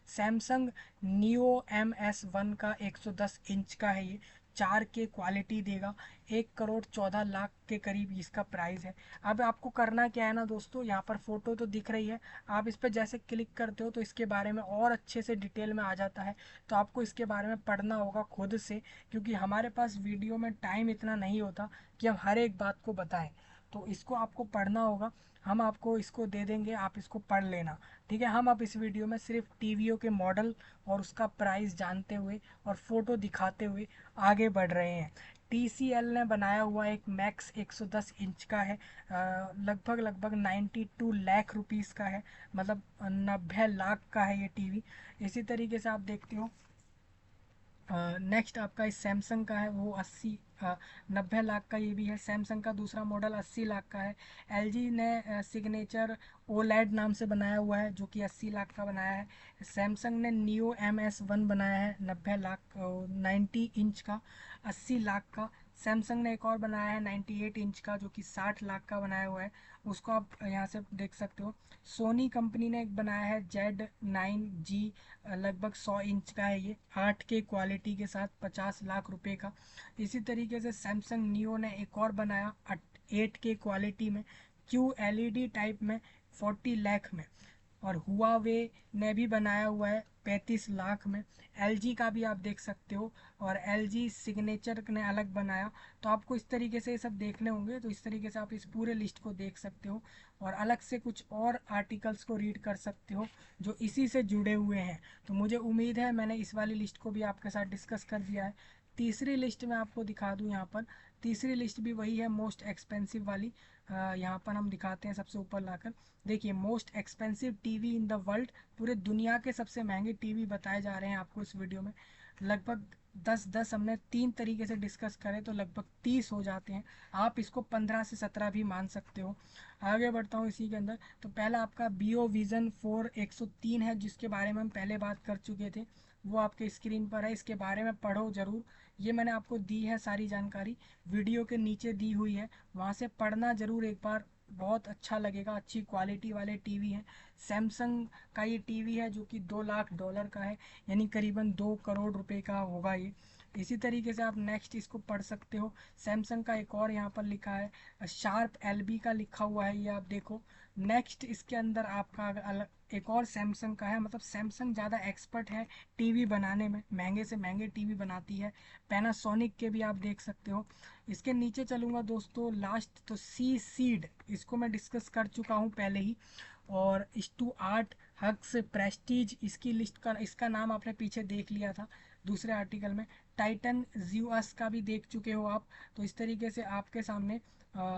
सैमसंग नियो MS1 का 110 इंच का है ये। 4K क्वालिटी देगा। 1,14 लाख के करीब इसका प्राइस है। अब आपको करना क्या है ना दोस्तों, यहाँ पर फोटो तो दिख रही है, आप इस पर जैसे क्लिक करते हो तो इसके बारे में और अच्छे से डिटेल में आ जाता है। तो आपको इसके बारे में पढ़ना होगा खुद से, क्योंकि हमारे पास वीडियो में टाइम इतना नहीं होता कि हम हर एक बात को बताएं। तो इसको आपको पढ़ना होगा। हम आपको इसको दे देंगे, आप इसको पढ़ लेना। ठीक है। हम अब इस वीडियो में सिर्फ टीवीओ के मॉडल और उसका प्राइस जानते हुए और फोटो दिखाते हुए आगे बढ़ रहे हैं। TCL ने बनाया हुआ एक मैक्स 110 इंच का है। लगभग लगभग 92 लाख रुपीज़ का है, मतलब 90 लाख का है ये टीवी। इसी तरीके से आप देखते हो, नेक्स्ट आपका इस सैमसंग का है, वो 90 लाख का ये भी है। सैमसंग का दूसरा मॉडल 80 लाख का है। LG ने सिग्नेचर OLED नाम से बनाया हुआ है, जो कि 80 लाख का बनाया है। सैमसंग ने नियो MS1 बनाया है, 90 लाख, 90 इंच का, 80 लाख का। सैमसंग ने एक और बनाया है 98 इंच का, जो कि 60 लाख का बनाया हुआ है। उसको आप यहाँ से देख सकते हो। सोनी कंपनी ने एक बनाया है Z9G, लगभग 100 इंच का है ये, 8K क्वालिटी के साथ, 50 लाख रुपए का। इसी तरीके से सैमसंग नियो ने एक और बनाया 8K क्वालिटी में, QLED टाइप में, 40 लाख में। और हुआवे ने भी बनाया हुआ है 35 लाख में। LG का भी आप देख सकते हो, और LG सिग्नेचर ने अलग बनाया। तो आपको इस तरीके से ये सब देखने होंगे, तो इस तरीके से आप इस पूरे लिस्ट को देख सकते हो, और अलग से कुछ और आर्टिकल्स को रीड कर सकते हो जो इसी से जुड़े हुए हैं। तो मुझे उम्मीद है मैंने इस वाली लिस्ट को भी आपके साथ डिस्कस कर दिया है। तीसरी लिस्ट में आपको दिखा दूं यहाँ पर। तीसरी लिस्ट भी वही है, मोस्ट एक्सपेंसिव वाली। यहाँ पर हम दिखाते हैं सबसे ऊपर लाकर। देखिए, most expensive TV in the world, पूरे दुनिया के सबसे महंगे टीवी बताए जा रहे हैं आपको इस वीडियो में। लगभग 10 हमने 3 तरीके से डिस्कस करें तो लगभग 30 हो जाते हैं। आप इसको 15 से 17 भी मान सकते हो। आगे बढ़ता हूँ इसी के अंदर। तो पहला आपका बीओ विजन 4 103 है, जिसके बारे में हम पहले बात कर चुके थे। वो आपके स्क्रीन पर है, इसके बारे में पढ़ो ज़रूर। ये मैंने आपको दी है सारी जानकारी, वीडियो के नीचे दी हुई है, वहाँ से पढ़ना ज़रूर एक बार, बहुत अच्छा लगेगा। अच्छी क्वालिटी वाले टीवी हैं। सैमसंग का ये टीवी है, जो कि $2 लाख का है, यानी करीबन 2 करोड़ रुपए का होगा ये। इसी तरीके से आप नेक्स्ट इसको पढ़ सकते हो। सैमसंग का एक और यहाँ पर लिखा है, शार्प LB का लिखा हुआ है, ये आप देखो। नेक्स्ट इसके अंदर आपका अलग एक और सैमसंग का है, मतलब सैमसंग ज़्यादा एक्सपर्ट है टीवी बनाने में, महंगे से महंगे टीवी बनाती है। पैनासोनिक के भी आप देख सकते हो। इसके नीचे चलूँगा दोस्तों, लास्ट तो सी सीड, इसको मैं डिस्कस कर चुका हूँ पहले ही। और स्टू आर्ट हक्स प्रेस्टीज, इसकी लिस्ट का, इसका नाम आपने पीछे देख लिया था दूसरे आर्टिकल में। टाइटन ज्यूअस का भी देख चुके हो आप। तो इस तरीके से आपके सामने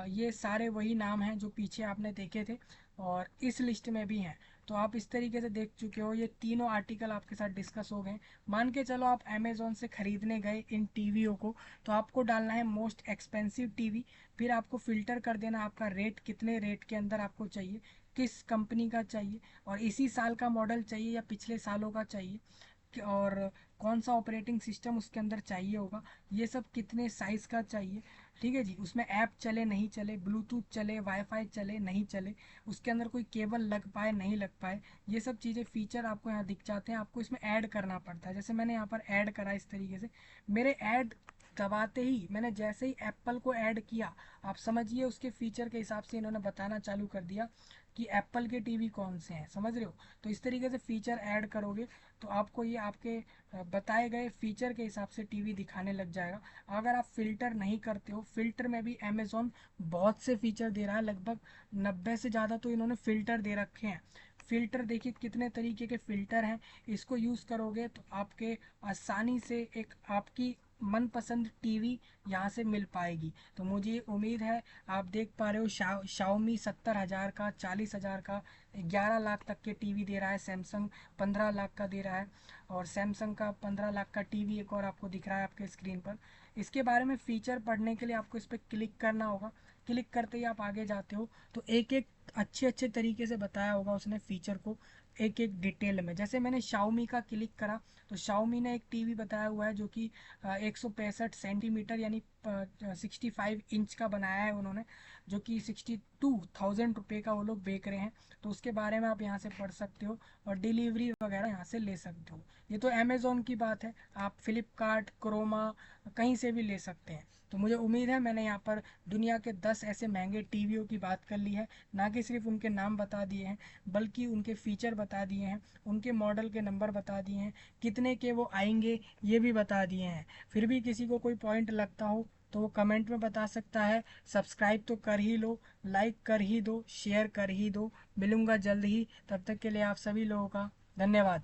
ये सारे वही नाम हैं जो पीछे आपने देखे थे और इस लिस्ट में भी हैं। तो आप इस तरीके से देख चुके हो, ये तीनों आर्टिकल आपके साथ डिस्कस हो गए। मान के चलो आप अमेज़ोन से ख़रीदने गए इन टीवीओ को, तो आपको डालना है मोस्ट एक्सपेंसिव टीवी। फिर आपको फ़िल्टर कर देना आपका रेट, कितने रेट के अंदर आपको चाहिए, किस कंपनी का चाहिए, और इसी साल का मॉडल चाहिए या पिछले सालों का चाहिए, और कौन सा ऑपरेटिंग सिस्टम उसके अंदर चाहिए होगा, ये सब कितने साइज़ का चाहिए। ठीक है जी। उसमें ऐप चले नहीं चले, ब्लूटूथ चले, वाईफाई चले नहीं चले, उसके अंदर कोई केबल लग पाए नहीं लग पाए, ये सब चीज़ें फीचर आपको यहाँ दिख जाते हैं। आपको इसमें ऐड करना पड़ता है, जैसे मैंने यहाँ पर ऐड करा इस तरीके से। मेरे ऐड दबाते ही, मैंने जैसे ही एप्पल को ऐड किया, आप समझिए उसके फीचर के हिसाब से इन्होंने बताना चालू कर दिया कि एप्पल के टीवी कौन से हैं, समझ रहे हो। तो इस तरीके से फीचर ऐड करोगे तो आपको ये आपके बताए गए फीचर के हिसाब से टीवी दिखाने लग जाएगा। अगर आप फ़िल्टर नहीं करते हो, फ़िल्टर में भी अमेज़ॉन बहुत से फीचर दे रहा है, लगभग 90 से ज़्यादा तो इन्होंने फ़िल्टर दे रखे हैं। फ़िल्टर देखिए कितने तरीके के फ़िल्टर हैं, इसको यूज़ करोगे तो आपके आसानी से एक आपकी मनपसंद टीवी यहाँ से मिल पाएगी। तो मुझे उम्मीद है आप देख पा रहे हो शाओमी 70,000 का, 40,000 का, 11 लाख तक के टीवी दे रहा है। सैमसंग 15 लाख का दे रहा है, और सैमसंग का 15 लाख का टीवी एक और आपको दिख रहा है आपके स्क्रीन पर। इसके बारे में फ़ीचर पढ़ने के लिए आपको इस पर क्लिक करना होगा। क्लिक करते ही आप आगे जाते हो तो एक एक अच्छे अच्छे तरीके से बताया होगा उसने फ़ीचर को, एक एक डिटेल में। जैसे मैंने शाओमी का क्लिक करा तो शाओमी ने एक टीवी बताया हुआ है जो कि 165 सेंटीमीटर यानी 65 इंच का बनाया है उन्होंने, जो कि 62,000 रुपये का वो लोग बेच रहे हैं। तो उसके बारे में आप यहाँ से पढ़ सकते हो, और डिलीवरी वगैरह यहाँ से ले सकते हो। ये तो अमेज़ोन की बात है, आप फ्लिपकार्ट, क्रोमा कहीं से भी ले सकते हैं। तो मुझे उम्मीद है मैंने यहाँ पर दुनिया के 10 ऐसे महंगे टीवियों की बात कर ली है, ना कि सिर्फ उनके नाम बता दिए हैं, बल्कि उनके फ़ीचर बता दिए हैं, उनके मॉडल के नंबर बता दिए हैं, कितने के वो आएंगे ये भी बता दिए हैं। फिर भी किसी को कोई पॉइंट लगता हो तो वो कमेंट में बता सकता है। सब्सक्राइब तो कर ही लो, लाइक कर ही दो, शेयर कर ही दो। मिलूँगा जल्द ही, तब तक के लिए आप सभी लोगों का धन्यवाद।